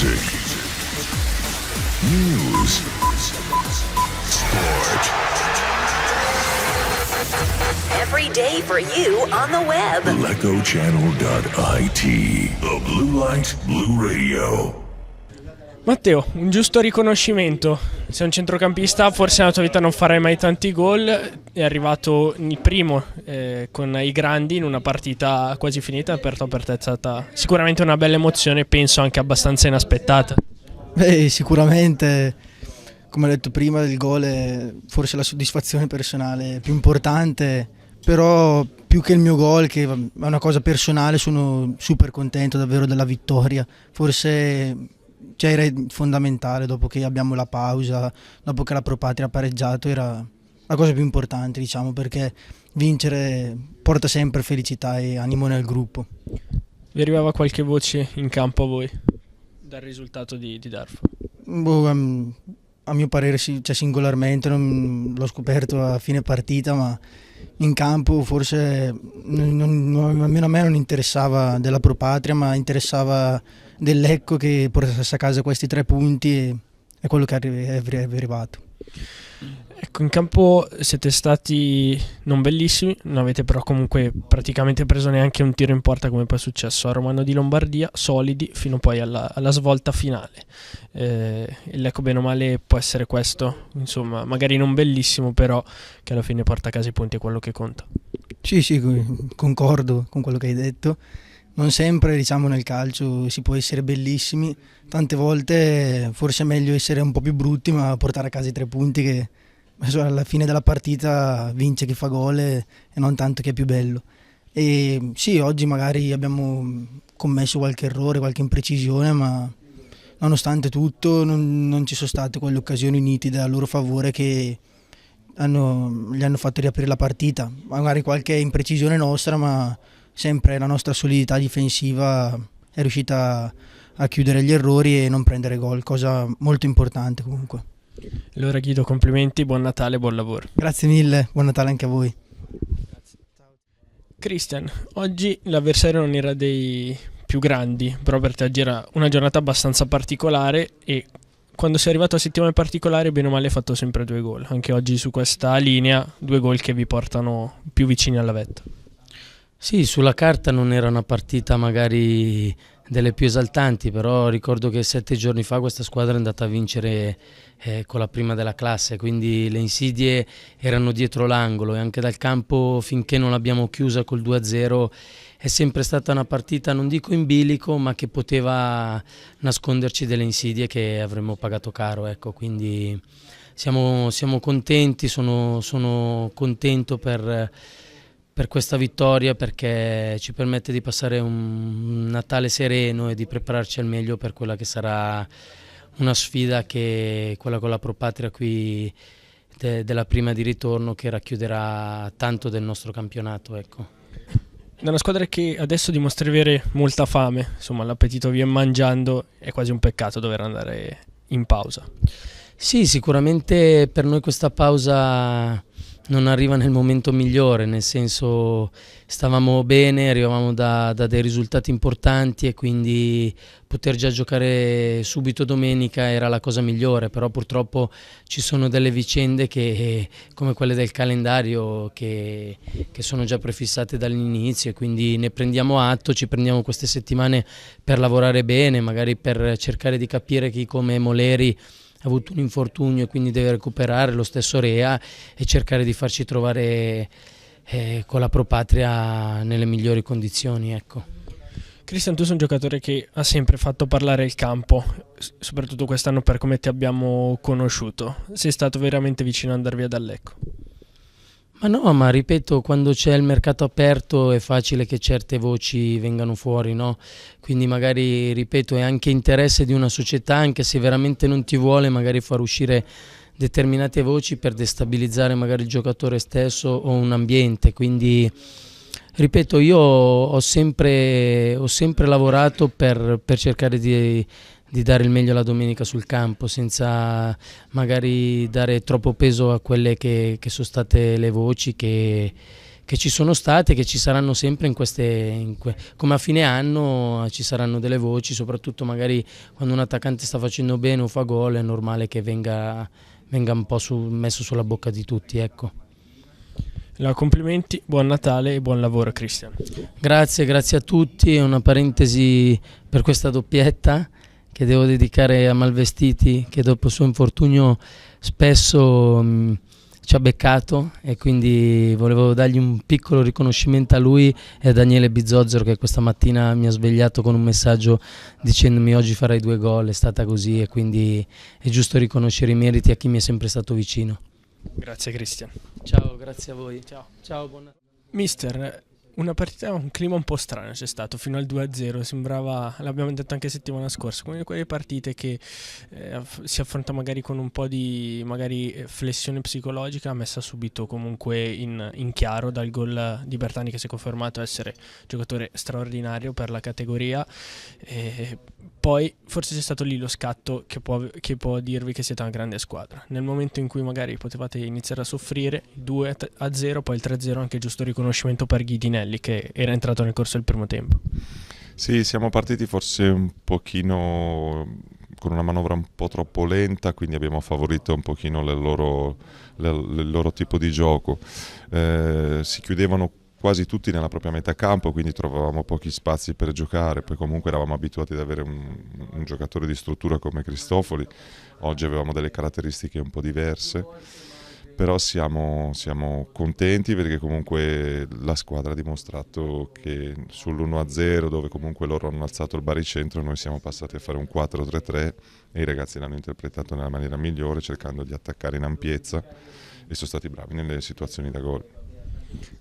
Music. News. Sport. Every day for you on the web. LecoChannel.it. The Blue Light Blue Radio. Matteo, un giusto riconoscimento. Sei un centrocampista, forse nella tua vita non farai mai tanti gol. È arrivato il primo con i grandi in una partita quasi finita. Per te è stata sicuramente una bella emozione, penso anche abbastanza inaspettata. Sicuramente, come ho detto prima, il gol è forse la soddisfazione personale più importante, però più che il mio gol, che è una cosa personale, sono super contento davvero della vittoria. Forse era fondamentale, dopo che abbiamo la pausa, dopo che la Pro Patria ha pareggiato, era la cosa più importante, diciamo, perché vincere porta sempre felicità e animo nel gruppo. Vi arrivava qualche voce in campo a voi dal risultato di Darfur? A mio parere singolarmente non l'ho scoperto a fine partita, ma in campo forse almeno a me non interessava della Pro Patria, ma interessava del Lecco che portasse a casa questi 3 punti, e è quello che è arrivato. Ecco, in campo siete stati non bellissimi, non avete però comunque praticamente preso neanche un tiro in porta, come poi è successo a Romano di Lombardia, solidi fino poi alla svolta finale. Il Lecco bene o male può essere questo, insomma, magari non bellissimo, però che alla fine porta a casa i punti, è quello che conta. Sì, concordo con quello che hai detto. Non sempre, diciamo, nel calcio si può essere bellissimi, tante volte forse è meglio essere un po' più brutti ma portare a casa i 3 punti, che alla fine della partita vince chi fa gol e non tanto chi è più bello. E sì, oggi magari abbiamo commesso qualche errore, qualche imprecisione, ma nonostante tutto non ci sono state quelle occasioni nitide a loro favore che gli hanno fatto riaprire la partita. Magari qualche imprecisione nostra, ma sempre la nostra solidità difensiva è riuscita a chiudere gli errori e non prendere gol, cosa molto importante comunque. Allora Guido, complimenti, buon Natale, buon lavoro. Grazie mille, buon Natale anche a voi. Christian, oggi l'avversario non era dei più grandi, però per te oggi era una giornata abbastanza particolare, e quando sei arrivato a settimane particolari bene o male hai fatto sempre 2 gol. Anche oggi su questa linea 2 gol che vi portano più vicini alla vetta. Sì, sulla carta non era una partita magari delle più esaltanti, però ricordo che 7 giorni fa questa squadra è andata a vincere con la prima della classe, quindi le insidie erano dietro l'angolo, e anche dal campo, finché non l'abbiamo chiusa col 2-0, è sempre stata una partita, non dico in bilico, ma che poteva nasconderci delle insidie che avremmo pagato caro, ecco. Quindi siamo contenti, sono contento per questa vittoria, perché ci permette di passare un Natale sereno e di prepararci al meglio per quella che sarà una sfida, che è quella con la Pro Patria qui della prima di ritorno, che racchiuderà tanto del nostro campionato, ecco. Da una squadra che adesso dimostra di avere molta fame, insomma l'appetito viene mangiando, è quasi un peccato dover andare in pausa. Sì, sicuramente per noi questa pausa non arriva nel momento migliore, nel senso stavamo bene, arrivavamo da dei risultati importanti, e quindi poter già giocare subito domenica era la cosa migliore, però purtroppo ci sono delle vicende come quelle del calendario che sono già prefissate dall'inizio, e quindi ne prendiamo atto, ci prendiamo queste settimane per lavorare bene, magari per cercare di capire chi come Moleri ha avuto un infortunio e quindi deve recuperare, lo stesso Rea, e cercare di farci trovare con la Pro Patria nelle migliori condizioni, ecco. Christian, tu sei un giocatore che ha sempre fatto parlare il campo, soprattutto quest'anno per come ti abbiamo conosciuto. Sei stato veramente vicino ad andare via dal Lecco? Ma no, ma ripeto, quando c'è il mercato aperto è facile che certe voci vengano fuori, no? Quindi magari, ripeto, è anche interesse di una società, anche se veramente non ti vuole, magari far uscire determinate voci per destabilizzare magari il giocatore stesso o un ambiente. Quindi, ripeto, io ho sempre lavorato per cercare di dare il meglio la domenica sul campo, senza magari dare troppo peso a quelle che sono state le voci che ci sono state e che ci saranno sempre come a fine anno ci saranno delle voci, soprattutto magari quando un attaccante sta facendo bene o fa gol è normale che venga un po' messo sulla bocca di tutti, ecco. Allora, complimenti, buon Natale e buon lavoro Cristian. Grazie a tutti. Una parentesi per questa doppietta che devo dedicare a Malvestiti, che dopo il suo infortunio spesso ci ha beccato, e quindi volevo dargli un piccolo riconoscimento a lui e a Daniele Bizozzero, che questa mattina mi ha svegliato con un messaggio dicendomi oggi farai 2 gol, è stata così, e quindi è giusto riconoscere i meriti a chi mi è sempre stato vicino. Grazie Cristian. Ciao, grazie a voi. Ciao, buon... Mister, una partita, un clima un po' strano c'è stato fino al 2-0, sembrava, l'abbiamo detto anche settimana scorsa, come quelle partite che si affronta magari con un po' di flessione psicologica, messa subito comunque in chiaro dal gol di Bertani, che si è confermato essere giocatore straordinario per la categoria. Poi forse c'è stato lì lo scatto che può dirvi che siete una grande squadra. Nel momento in cui magari potevate iniziare a soffrire, 2-0, poi il 3-0, anche giusto riconoscimento per Ghidinelli, che era entrato nel corso del primo tempo. Sì, siamo partiti forse un pochino con una manovra un po' troppo lenta, quindi abbiamo favorito un pochino il loro tipo di gioco. Si chiudevano quasi tutti nella propria metà campo, quindi trovavamo pochi spazi per giocare. Poi comunque eravamo abituati ad avere un giocatore di struttura come Cristofori. Oggi avevamo delle caratteristiche un po' diverse, però siamo contenti perché comunque la squadra ha dimostrato che sull'1-0, dove comunque loro hanno alzato il baricentro, noi siamo passati a fare un 4-3-3 e i ragazzi l'hanno interpretato nella maniera migliore, cercando di attaccare in ampiezza, e sono stati bravi nelle situazioni da gol.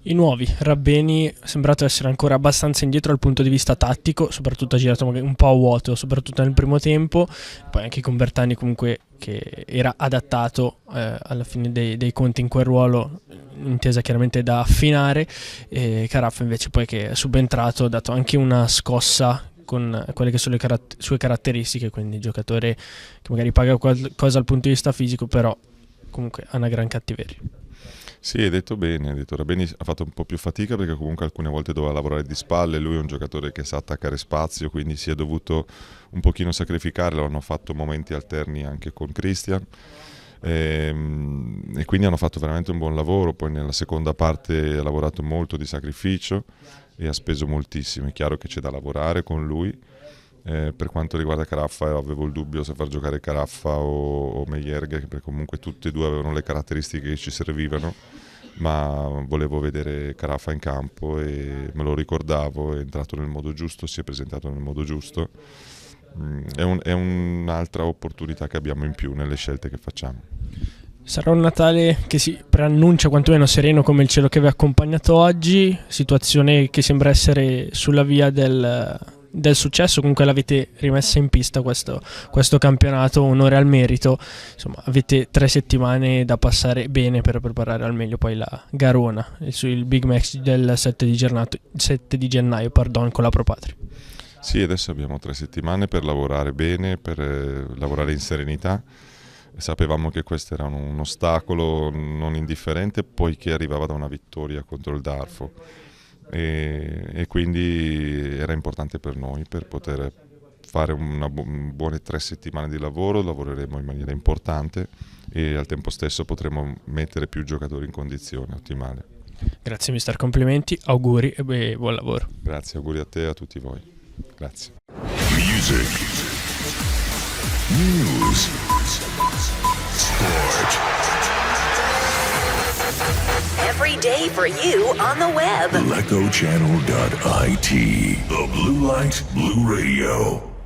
I nuovi, Rabbeni, è sembrato essere ancora abbastanza indietro dal punto di vista tattico, soprattutto ha girato un po' a vuoto, soprattutto nel primo tempo. Poi anche con Bertani comunque, che era adattato alla fine dei conti in quel ruolo, intesa chiaramente da affinare, e Caraffa invece poi, che è subentrato, ha dato anche una scossa con quelle che sono le sue caratteristiche, quindi giocatore che magari paga qualcosa dal punto di vista fisico, però comunque ha una gran cattiveria. Sì, hai detto bene, Rabbeni ha fatto un po' più fatica perché comunque alcune volte doveva lavorare di spalle, lui è un giocatore che sa attaccare spazio, quindi si è dovuto un pochino sacrificare, lo hanno fatto momenti alterni anche con Cristian, e quindi hanno fatto veramente un buon lavoro. Poi nella seconda parte ha lavorato molto di sacrificio e ha speso moltissimo. È chiaro che c'è da lavorare con lui. Per quanto riguarda Caraffa, avevo il dubbio se far giocare Caraffa o Meyerghe, perché comunque tutti e due avevano le caratteristiche che ci servivano, ma volevo vedere Caraffa in campo e me lo ricordavo, è entrato nel modo giusto, si è presentato nel modo giusto. È un'altra opportunità che abbiamo in più nelle scelte che facciamo. Sarà un Natale che si preannuncia quantomeno sereno come il cielo che vi ha accompagnato oggi, situazione che sembra essere sulla via del successo. Comunque l'avete rimessa in pista questo campionato, onore al merito. Insomma, avete 3 settimane da passare bene per preparare al meglio poi la Garona, il big match del 7 di gennaio con la Pro Patria. Sì, adesso abbiamo 3 settimane per lavorare bene, per lavorare in serenità. Sapevamo che questo era un ostacolo non indifferente, poiché arrivava da una vittoria contro il Darfo. E quindi era importante per noi, per poter fare buone 3 settimane di lavoro. Lavoreremo in maniera importante e al tempo stesso potremo mettere più giocatori in condizione ottimale. Grazie mister, complimenti, auguri e buon lavoro. Grazie, auguri a te e a tutti voi. Grazie. Music, news, sport. Every day for you on the web. LecoChannel.it. The Blue Light Blue Radio.